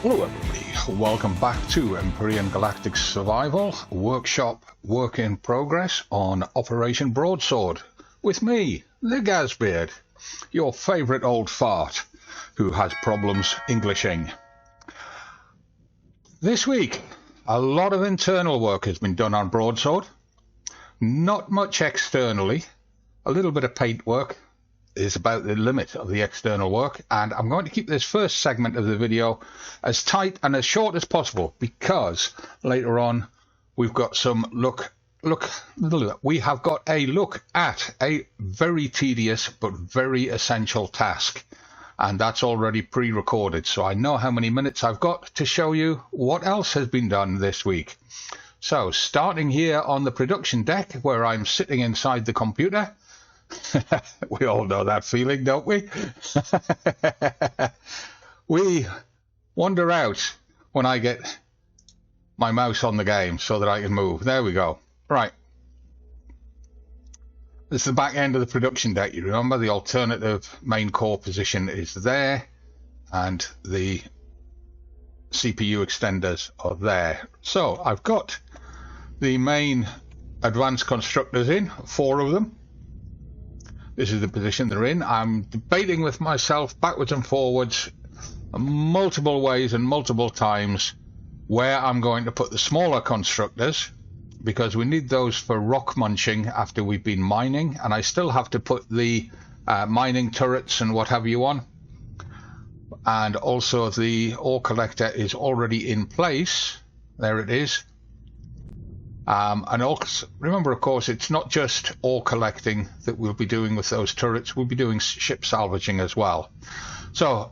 Hello everybody, welcome back to Empyrion Galactic Survival Workshop Work in Progress on Operation Broadsword with me, the Gazbeard, your favourite old fart who has problems Englishing. This week, a lot of internal work has been done on Broadsword, not much externally, a little bit of paint work is about the limit of the external work, and I'm going to keep this first segment of the video as tight and as short as possible because later on we've got some we have got a look at a very tedious but very essential task, and that's already pre-recorded, so I know how many minutes I've got to show you what else has been done this week. So starting here on the production deck where I'm sitting inside the computer. We all know that feeling, don't we? We wander out when I get my mouse on the game so that I can move. There we go. Right. This is the back end of the production deck. You remember the alternative main core position is there and the CPU extenders are there. So I've got the main advanced constructors in, 4 of them. This is the position they're in. I'm debating with myself backwards and forwards multiple ways and multiple times where I'm going to put the smaller constructors, because we need those for rock munching after we've been mining, and I still have to put the mining turrets and what have you on. And also the ore collector is already in place. There it is. And also, remember, of course, it's not just ore collecting that we'll be doing with those turrets. We'll be doing ship salvaging as well. So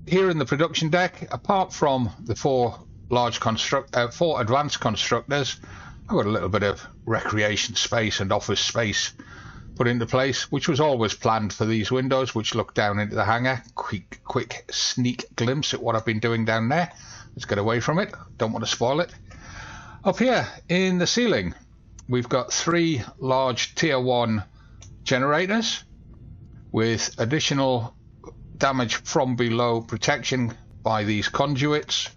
here in the production deck, apart from the 4 advanced constructors, I've got a little bit of recreation space and office space put into place, which was always planned for these windows, which look down into the hangar. Quick sneak glimpse at what I've been doing down there. Let's get away from it. Don't want to spoil it. Up here in the ceiling, we've got 3 large tier 1 generators with additional damage from below protection by these conduits.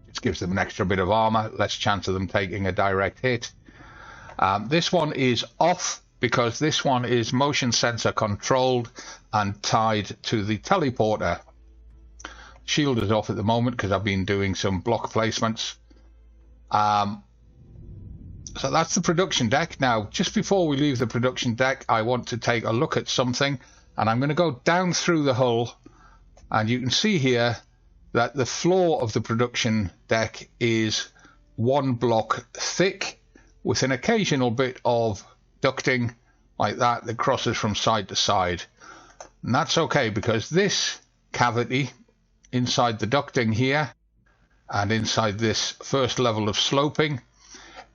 It gives them an extra bit of armor, less chance of them taking a direct hit. This one is off because this one is motion sensor controlled and tied to the teleporter. Shield is off at the moment because I've been doing some block placements. So that's the production deck. Now, just before we leave the production deck, I want to take a look at something, and I'm going to go down through the hull, and you can see here that the floor of the production deck is 1 block thick with an occasional bit of ducting like that crosses from side to side. And that's okay because this cavity inside the ducting here and inside this first level of sloping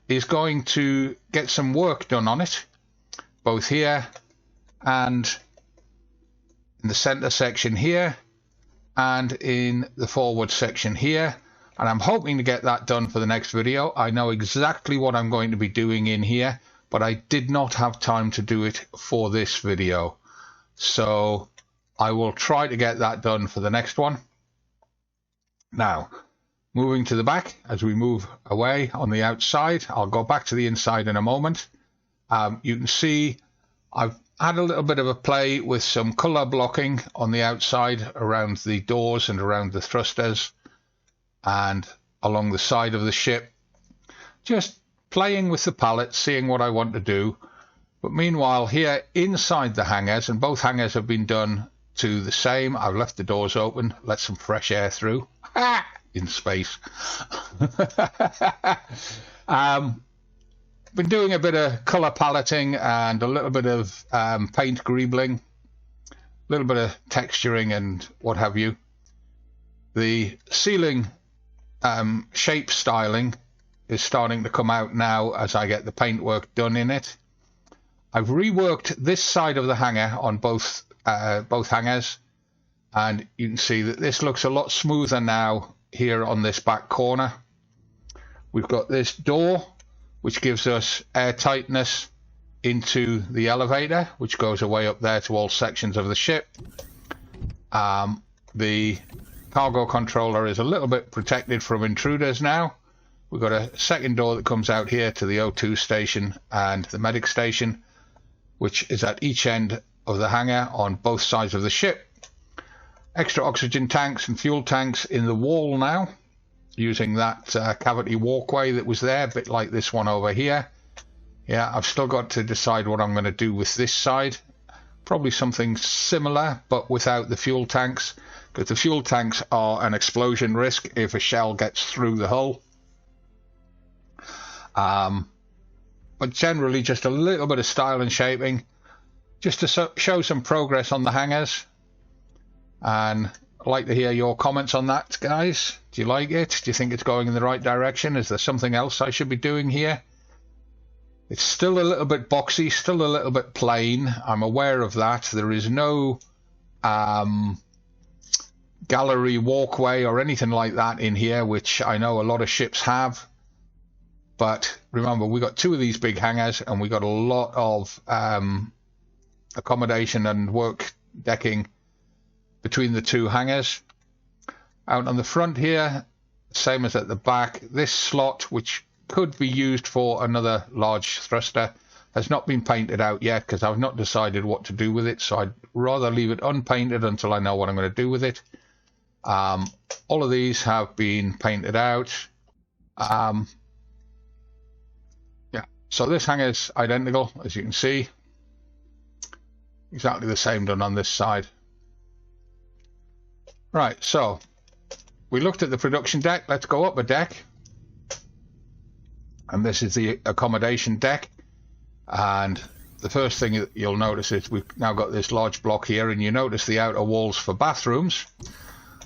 is going to get some work done on it, both here and in the center section here and in the forward section here, and I'm hoping to get that done for the next video. I know exactly what I'm going to be doing in here, but I did not have time to do it for this video, so I will try to get that done for the next one. Now, moving to the back, as we move away on the outside, I'll go back to the inside in a moment. You can see I've had a little bit of a play with some color blocking on the outside around the doors and around the thrusters and along the side of the ship. Just playing with the palette, seeing what I want to do. But meanwhile, here inside the hangars, and both hangars have been done to the same. I've left the doors open, let some fresh air through. In space. Been doing a bit of color paletting and a little bit of paint greebling, a little bit of texturing and what have you. The ceiling shape styling is starting to come out now as I get the paint work done in it. I've reworked this side of the hangar on both hangars, and you can see that this looks a lot smoother now here on this back corner. We've got this door which gives us air tightness into the elevator, which goes away up there to all sections of the ship. The cargo controller is a little bit protected from intruders now. We've got a second door that comes out here to the O2 station and the medic station, which is at each end of the hangar on both sides of the ship. Extra oxygen tanks and fuel tanks in the wall now, using that cavity walkway that was there, a bit like this one over here. Yeah, I've still got to decide what I'm going to do with this side. Probably something similar, but without the fuel tanks, because the fuel tanks are an explosion risk if a shell gets through the hull. But generally just a little bit of style and shaping, just to show some progress on the hangars. And I'd like to hear your comments on that, guys. Do you like it? Do you think it's going in the right direction? Is there something else I should be doing here? It's still a little bit boxy, still a little bit plain. I'm aware of that. There is no gallery walkway or anything like that in here, which I know a lot of ships have. But remember, we got two of these big hangars, and we got a lot of accommodation and work decking between the two hangars. Out on the front here, same as at the back, this slot, which could be used for another large thruster, has not been painted out yet because I've not decided what to do with it, so I'd rather leave it unpainted until I know what I'm going to do with it. All of these have been painted out. Yeah, so this hangar is identical, as you can see. Exactly the same done on this side. Right, so we looked at the production deck. Let's go up a deck. And this is the accommodation deck. And the first thing that you'll notice is we've now got this large block here, and you notice the outer walls for bathrooms.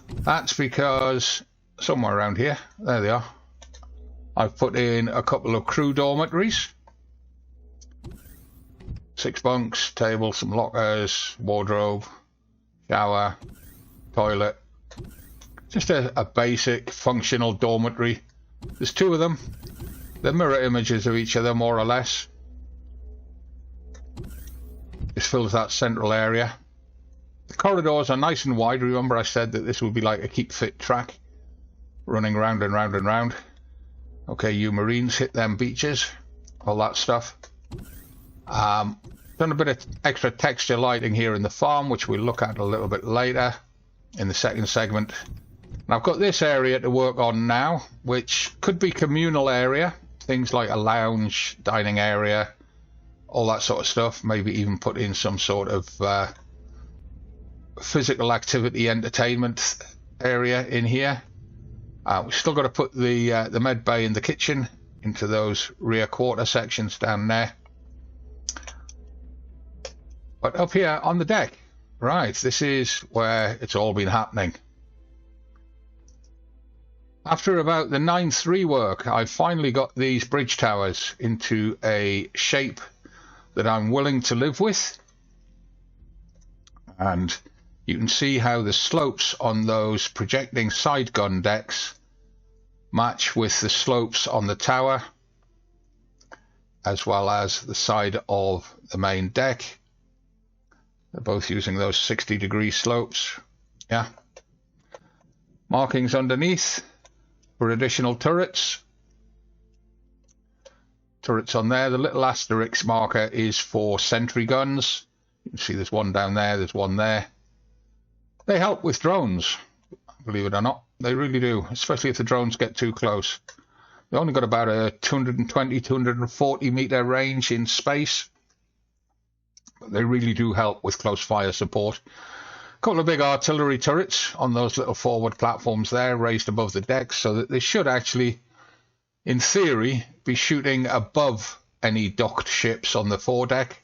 That's because somewhere around here, there they are, I've put in a couple of crew dormitories. 6 bunks, table, some lockers, wardrobe, shower, toilet. Just a basic functional dormitory. There's 2 of them. They're mirror images of each other, more or less. This fills that central area. The corridors are nice and wide. Remember I said that this would be like a keep fit track, running round and round and round. Okay, you Marines, hit them beaches, all that stuff. Done a bit of extra texture lighting here in the farm, which we'll look at a little bit later in the second segment. And I've got this area to work on now, which could be communal area, things like a lounge, dining area, all that sort of stuff. Maybe even put in some sort of physical activity entertainment area in here. We've still got to put the med bay and the kitchen into those rear quarter sections down there. But up here on the deck, right, this is where it's all been happening. After about the 9th rework, I've finally got these bridge towers into a shape that I'm willing to live with. And you can see how the slopes on those projecting side gun decks match with the slopes on the tower, as well as the side of the main deck. They're both using those 60-degree slopes. Yeah. Markings underneath for additional turrets. Turrets on there. The little asterisk marker is for sentry guns. You can see there's one down there, there's one there. They help with drones, believe it or not. They really do, especially if the drones get too close. They only got about a 220, 240 meter range in space. But they really do help with close fire support. A couple of big artillery turrets on those little forward platforms there, raised above the decks, so that they should actually, in theory, be shooting above any docked ships on the foredeck,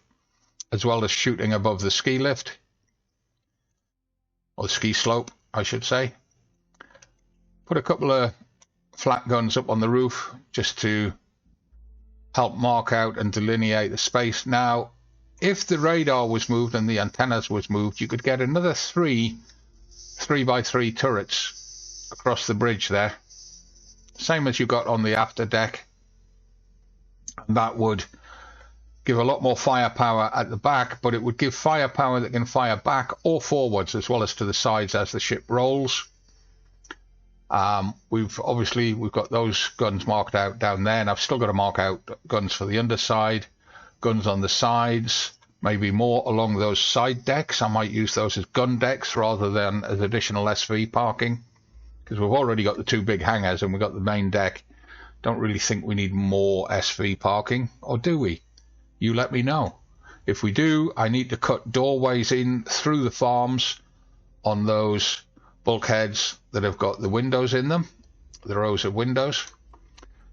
as well as shooting above the ski lift. Or the ski slope, I should say. Put a couple of flat guns up on the roof just to help mark out and delineate the space. Now, if the radar was moved and the antennas was moved, you could get another 3 3x3 turrets across the bridge there. Same as you got on the after deck. And that would give a lot more firepower at the back, but it would give firepower that can fire back or forwards as well as to the sides as the ship rolls. We've got those guns marked out down there, and I've still got to mark out guns for the underside, guns on the sides, maybe more along those side decks. I might use those as gun decks rather than as additional SV parking, because we've already got the two big hangars and we've got the main deck. Don't really think we need more SV parking, or do we? You let me know. If we do, I need to cut doorways in through the farms on those bulkheads that have got the windows in them, the rows of windows.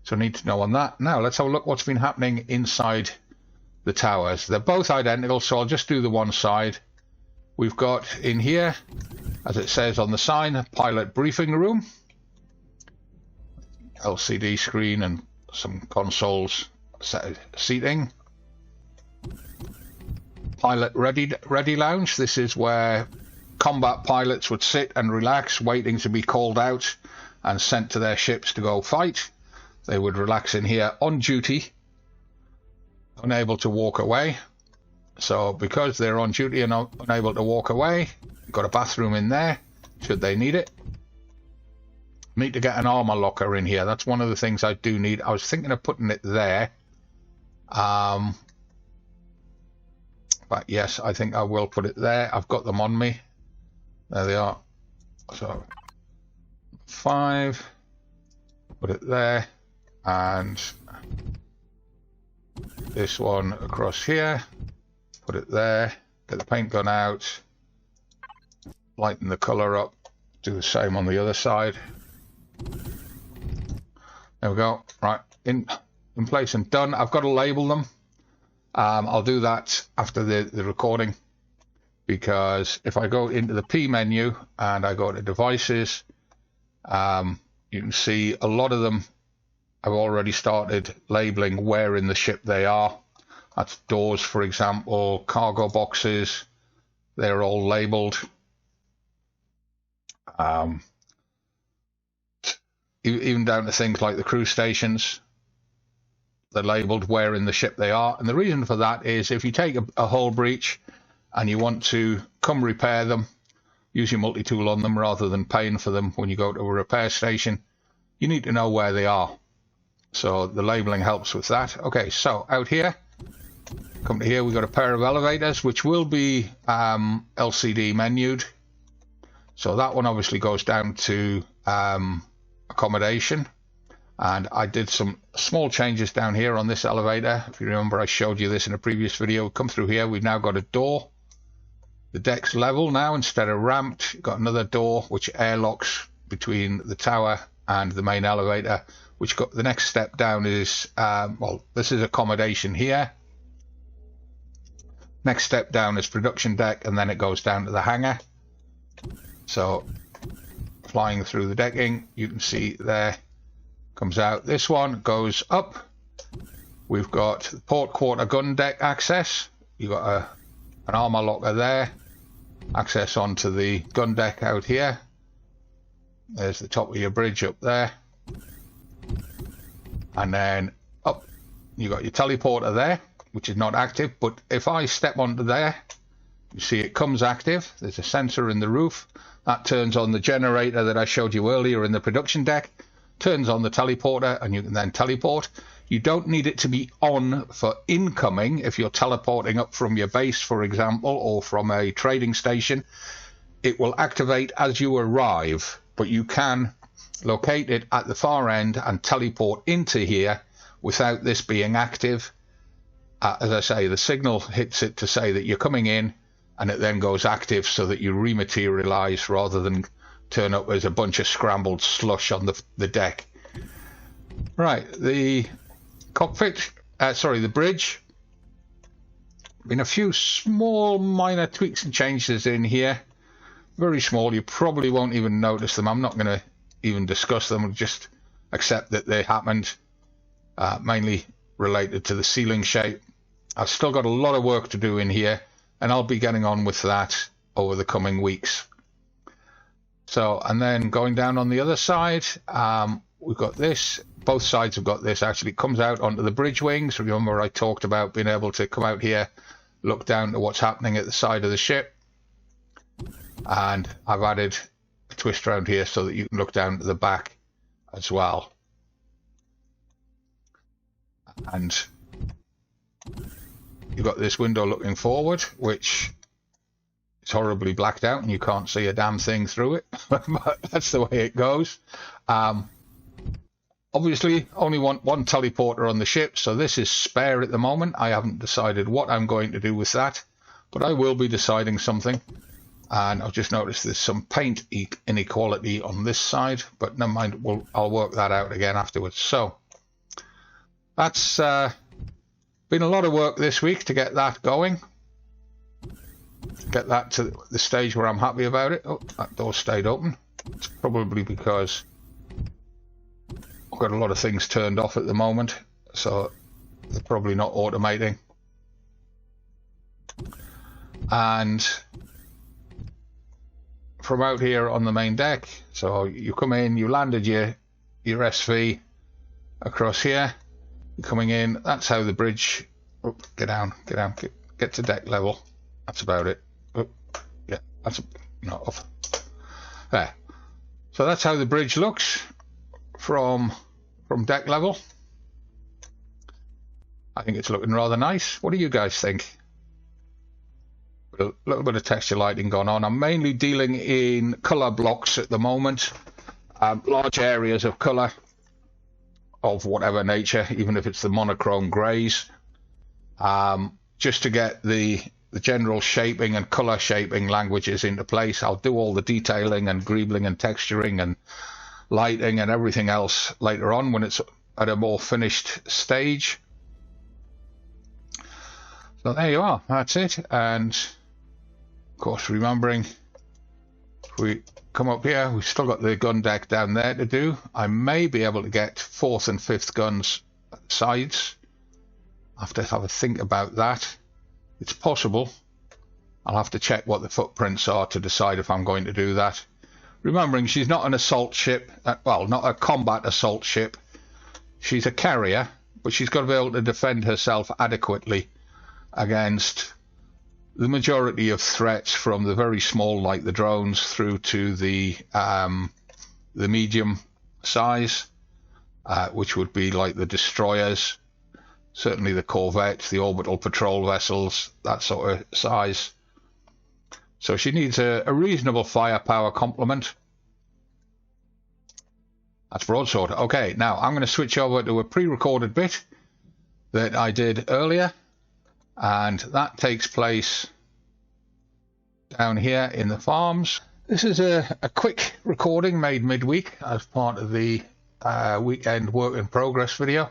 So I need to know on that. Now let's have a look what's been happening inside the towers. They're both identical, so I'll just do the one side. We've got in here, as it says on the sign, a pilot briefing room, LCD screen and some consoles, seating. Pilot ready lounge. This is where combat pilots would sit and relax, waiting to be called out and sent to their ships to go fight. They would relax in here on duty, unable to walk away. So because they're on duty and unable to walk away, you've got a bathroom in there, should they need it. Need to get an armor locker in here. That's one of the things I do need. I was thinking of putting it there. But yes, I think I will put it there. I've got them on me. There they are. So 5, put it there, and this one across here, put it there, get the paint gun out, lighten the color up, do the same on the other side. There we go. Right, in place and done. I've got to label them. I'll do that after the recording, because if I go into the P menu and I go to devices, you can see a lot of them I've already started labeling where in the ship they are. That's doors, for example, cargo boxes, they're all labeled. Even down to things like the crew stations, they're labeled where in the ship they are. And the reason for that is if you take a hull breach and you want to come repair them, use your multi-tool on them rather than paying for them when you go to a repair station, you need to know where they are. So the labeling helps with that. Okay, so out here, come to here, we've got a pair of elevators which will be LCD menued. So that one obviously goes down to accommodation. And I did some small changes down here on this elevator. If you remember, I showed you this in a previous video. Come through here, we've now got a door. The deck's level now instead of ramped. Got another door which airlocks between the tower and the main elevator. Which got the next step down is, well, this is accommodation here. Next step down is production deck, and then it goes down to the hangar. So, flying through the decking, you can see there. Comes out. This one goes up. We've got the port quarter gun deck access. You've got an armor locker there. Access onto the gun deck out here. There's the top of your bridge up there. And then up, you got your teleporter there, which is not active. But if I step onto there, you see it comes active. There's a sensor in the roof. That turns on the generator that I showed you earlier in the production deck. Turns on the teleporter, and you can then teleport. You don't need it to be on for incoming if you're teleporting up from your base, for example, or from a trading station. It will activate as you arrive, but you can locate it at the far end and teleport into here without this being active. As I say, the signal hits it to say that you're coming in, and it then goes active so that you rematerialize rather than turn up as a bunch of scrambled slush on the deck. Right, the cockpit, the bridge. Been a few small minor tweaks and changes in here. Very small, you probably won't even notice them. I'm not going to even discuss them, just accept that they happened. Mainly related to the ceiling shape. I've still got a lot of work to do in here, and I'll be getting on with that over the coming weeks. So, and then going down on the other side, we've got this. Both sides have got this. Actually, it comes out onto the bridge wings. Remember, I talked about being able to come out here, look down to what's happening at the side of the ship. And I've added a twist around here so that you can look down to the back as well. And you've got this window looking forward, which is horribly blacked out and you can't see a damn thing through it. But that's the way it goes. Obviously, only one teleporter on the ship, so this is spare at the moment. I haven't decided what I'm going to do with that, but I will be deciding something. And I've just noticed there's some paint inequality on this side, but never mind, I'll work that out again afterwards. So that's been a lot of work this week to get that going. Get that to the stage where I'm happy about it. Oh, that door stayed open. It's probably because I've got a lot of things turned off at the moment, so they're probably not automating. And from out here on the main deck, so you come in, you landed your SV across here, you're coming in, that's how the bridge, oh, get down, get to deck level, that's about it. Oh, yeah, that's not off. There. So that's how the bridge looks from deck level. I think it's looking rather nice. What do you guys think? A little bit of texture lighting going on. I'm mainly dealing in color blocks at the moment, large areas of color of whatever nature, even if it's the monochrome grays, just to get the general shaping and color shaping languages into place. I'll do all the detailing and greebling and texturing and lighting and everything else later on when it's at a more finished stage. So there you are, that's it. And of course, remembering, if we come up here, we've still got the gun deck down there to do. I may be able to get 4th and 5th guns at the sides. I have to have a think about that. It's possible. I'll have to check what the footprints are to decide if I'm going to do that. Remembering she's not an assault ship, well, not a combat assault ship. She's a carrier, but she's got to be able to defend herself adequately against the majority of threats, from the very small, like the drones, through to the medium size, which would be like the destroyers, certainly the corvettes, the orbital patrol vessels, that sort of size. So she needs a reasonable firepower complement. That's Broadsword. Okay, now I'm going to switch over to a pre-recorded bit that I did earlier, and that takes place down here in the farms. This is a quick recording made midweek as part of the weekend work in progress video.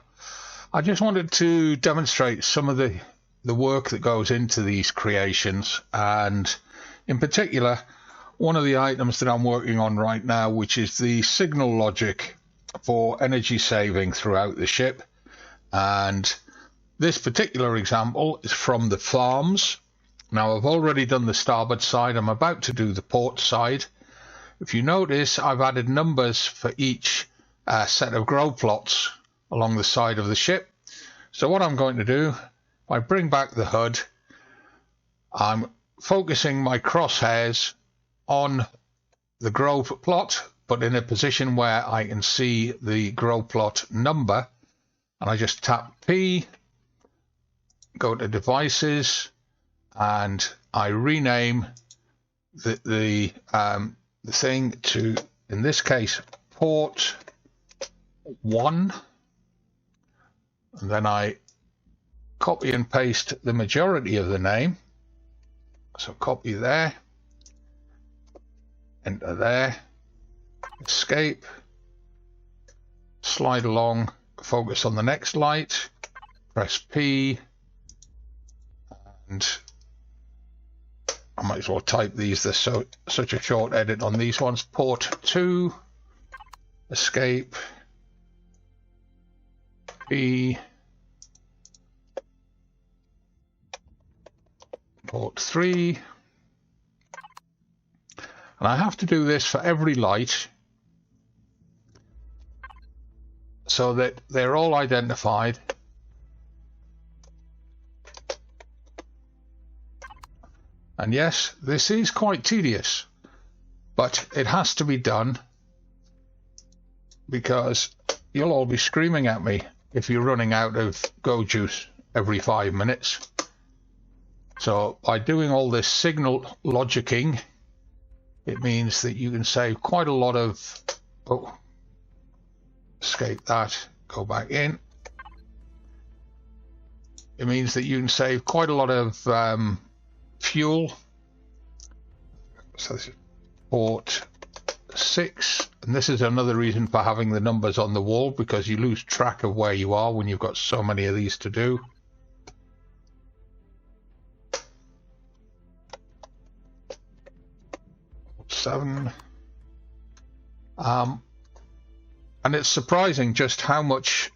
I just wanted to demonstrate some of the work that goes into these creations, and in particular, one of the items that I'm working on right now, which is the signal logic for energy saving throughout the ship. And this particular example is from the farms. Now, I've already done the starboard side. I'm about to do the port side. If you notice, I've added numbers for each set of grow plots along the side of the ship. So what I'm going to do, if I bring back the HUD, I'm focusing my crosshairs on the grow plot, but in a position where I can see the grow plot number, and I just tap P, go to devices, and I rename the thing to, in this case, port 1, and then I copy and paste the majority of the name. So copy there, enter there, escape, slide along, focus on the next light, press P, and I might as well type these. There's such a short edit on these ones. Port 2, escape, P, port 3, and I have to do this for every light so that they're all identified. And yes, this is quite tedious, but it has to be done because you'll all be screaming at me if you're running out of Go Juice every 5 minutes. So by doing all this signal logicking, it means that you can save quite a lot of... Oh, escape that, go back in. It means that you can save quite a lot of fuel. So this is port 6, and this is another reason for having the numbers on the wall, because you lose track of where you are when you've got so many of these to do. Port 7. And it's surprising just how much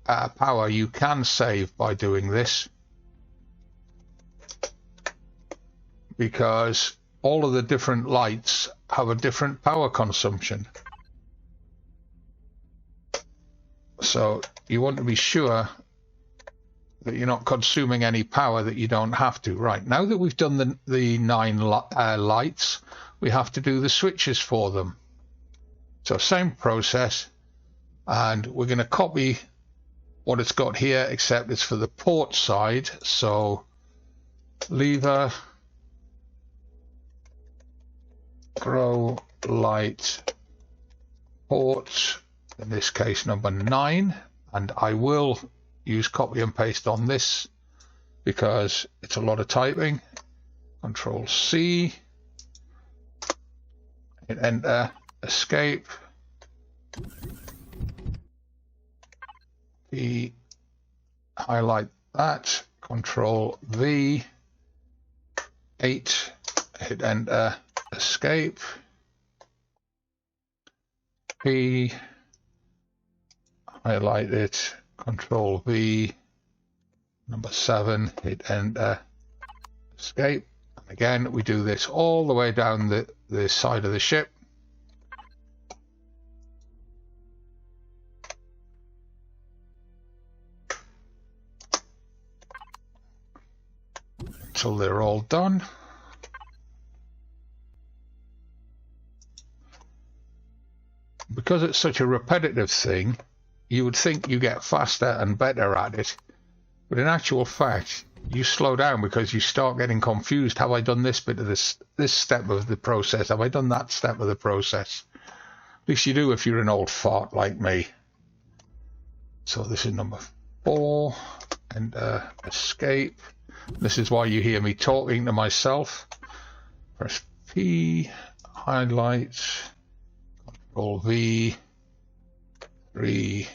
power you can save by doing this, because all of the different lights have a different power consumption. So you want to be sure that you're not consuming any power that you don't have to. Right, now that we've done the 9 lights, we have to do the switches for them. So same process, and we're going to copy what it's got here, except it's for the port side. So lever, grow light, port, in this case number 9, and I will use copy and paste on this because it's a lot of typing. Control C, hit enter, escape, P, highlight that, Control V, 8, hit enter, escape, P, highlight it, Control V, number 7, hit enter, escape. And again, we do this all the way down the side of the ship. Until they're all done. Because it's such a repetitive thing, you would think you get faster and better at it, but in actual fact you slow down because you start getting confused. Have I done this bit of this step of the process? Have I done that step of the process? At least you do if you're an old fart like me. So this is number 4, and escape. This is why you hear me talking to myself. Press P, highlight, Control V, 3,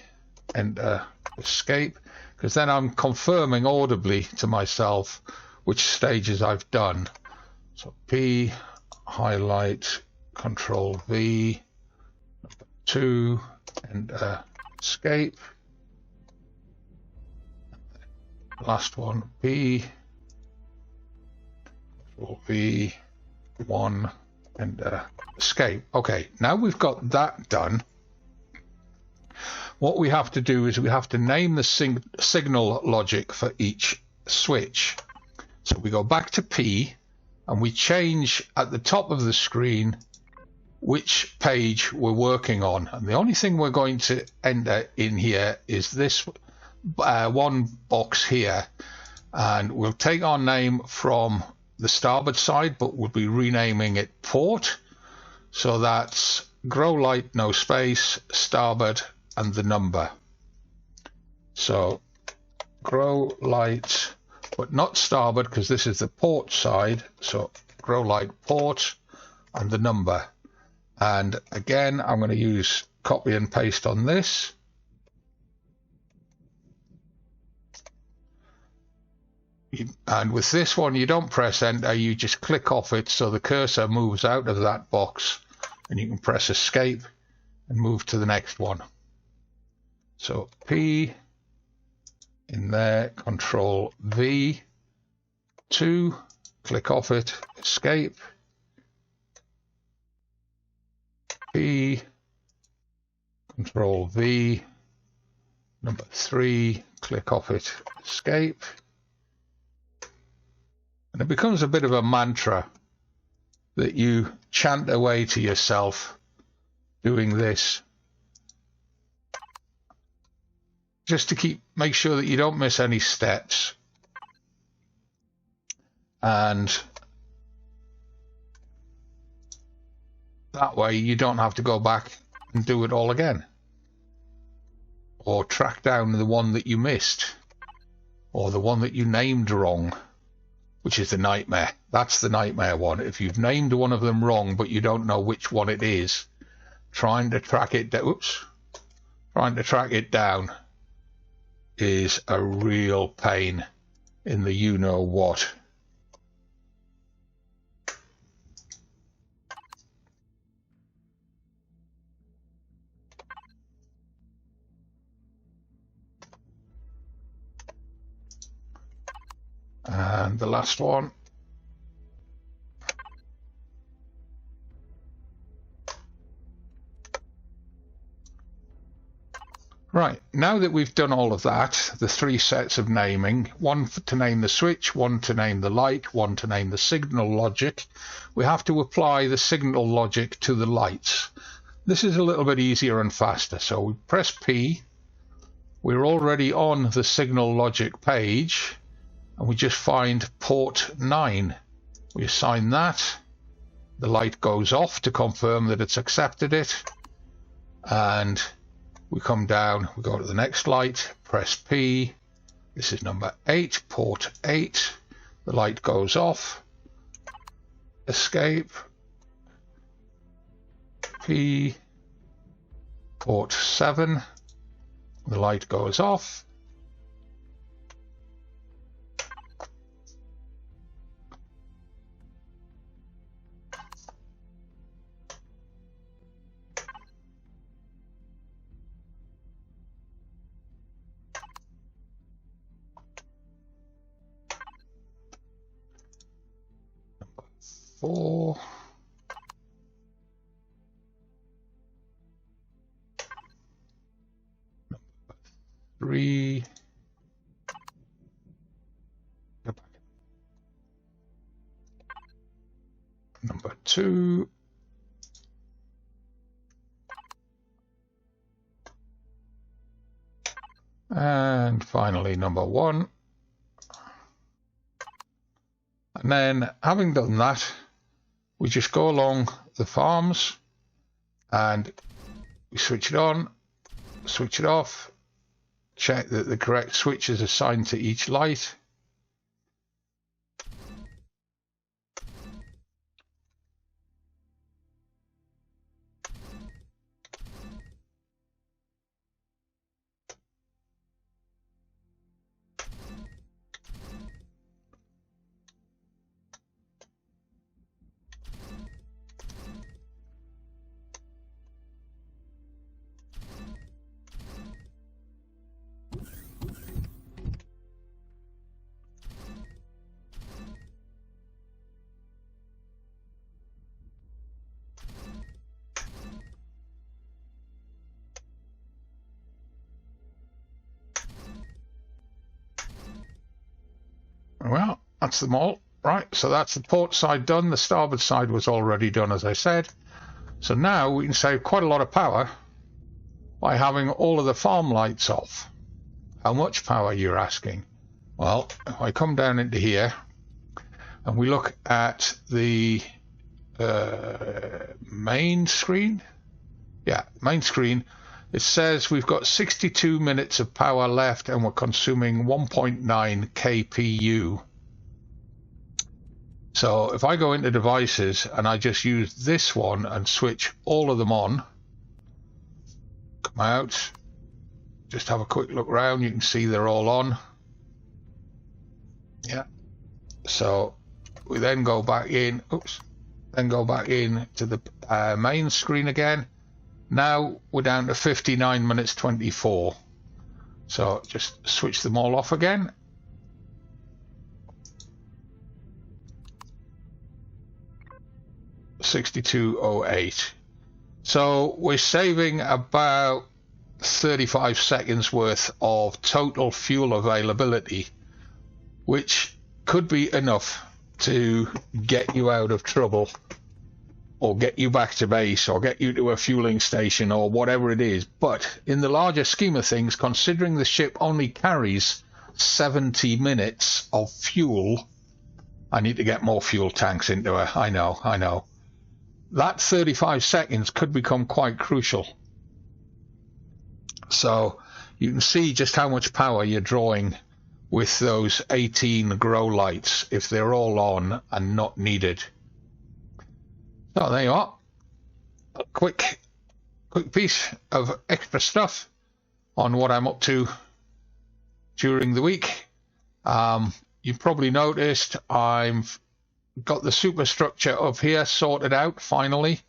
enter, escape, because then I'm confirming audibly to myself which stages I've done. So P, highlight, Control V, 2, enter, escape. Last one, P, Control V, 1, and escape. Okay, now we've got that done. What we have to do is we have to name the signal logic for each switch. So we go back to P and we change at the top of the screen which page we're working on. And the only thing we're going to enter in here is this one box here, and we'll take our name from the starboard side, but we'll be renaming it port. So that's grow light, no space, starboard, and the number. So grow light, but not starboard because this is the port side. So grow light, port, and the number. And again, I'm going to use copy and paste on this. And with this one, you don't press enter, you just click off it so the cursor moves out of that box, and you can press escape and move to the next one. So P in there, Control V, 2, click off it, escape, P, Control V, number 3, click off it, escape. And it becomes a bit of a mantra that you chant away to yourself doing this, just to make sure that you don't miss any steps. And that way you don't have to go back and do it all again, or track down the one that you missed, or the one that you named wrong, which is the nightmare. That's the nightmare one. If you've named one of them wrong but you don't know which one it is, trying to track it down is a real pain in the you-know-what. And the last one. Right, now that we've done all of that, the 3 sets of naming, one to name the switch, one to name the light, one to name the signal logic, we have to apply the signal logic to the lights. This is a little bit easier and faster, so we press P, we're already on the signal logic page, and we just find port 9. We assign that, the light goes off to confirm that it's accepted it, and we come down, we go to the next light, press P, this is number 8, port 8, the light goes off, escape, P, port 7, the light goes off, four, three, number 2, and finally number 1. And then, having done that, we just go along the farms and we switch it on, switch it off, check that the correct switch is assigned to each light. Well, that's them all. Right, so that's the port side done. The starboard side was already done, as I said. So now we can save quite a lot of power by having all of the farm lights off. How much power, you're asking? Well, if I come down into here and we look at the main screen. Yeah, main screen. It says we've got 62 minutes of power left and we're consuming 1.9 kPu. So if I go into devices and I just use this one and switch all of them on, come out, just have a quick look around, you can see they're all on. Yeah. So we then go back in, then go back in to the main screen again. Now we're down to 59 minutes 24. So just switch them all off again. $62.08. So we're saving about 35 seconds worth of total fuel availability, which could be enough to get you out of trouble or get you back to base or get you to a fueling station or whatever it is. But in the larger scheme of things, considering the ship only carries 70 minutes of fuel, I need to get more fuel tanks into her. I know. That 35 seconds could become quite crucial. So you can see just how much power you're drawing with those 18 grow lights if they're all on and not needed. So there you are. A quick piece of extra stuff on what I'm up to during the week. You've probably noticed I've got the superstructure up here sorted out finally.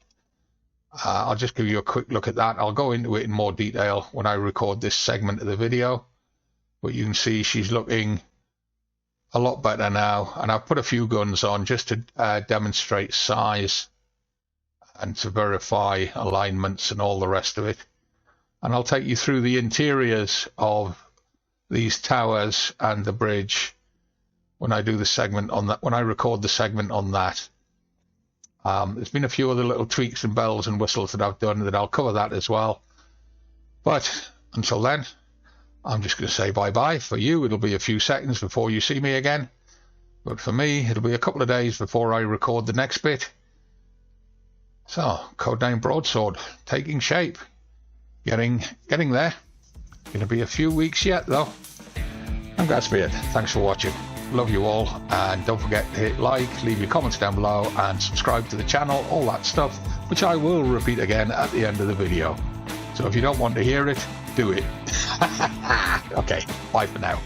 I'll just give you a quick look at that. I'll go into it in more detail when I record this segment of the video. But you can see she's looking a lot better now. And I've put a few guns on just to demonstrate size and to verify alignments and all the rest of it. And I'll take you through the interiors of these towers and the bridge when I do the segment on that, when I record the segment on that. There's been a few other little tweaks and bells and whistles that I've done that I'll cover that as well. But until then, I'm just going to say bye-bye. For you, it'll be a few seconds before you see me again. But for me, it'll be a couple of days before I record the next bit. So, Codename Broadsword, taking shape. Getting there. Going to be a few weeks yet, though. I'm Gazbeard. Thanks for watching. Love you all. And don't forget to hit like, leave your comments down below, and subscribe to the channel, all that stuff, which I will repeat again at the end of the video. So if you don't want to hear it, do it. Okay, bye for now.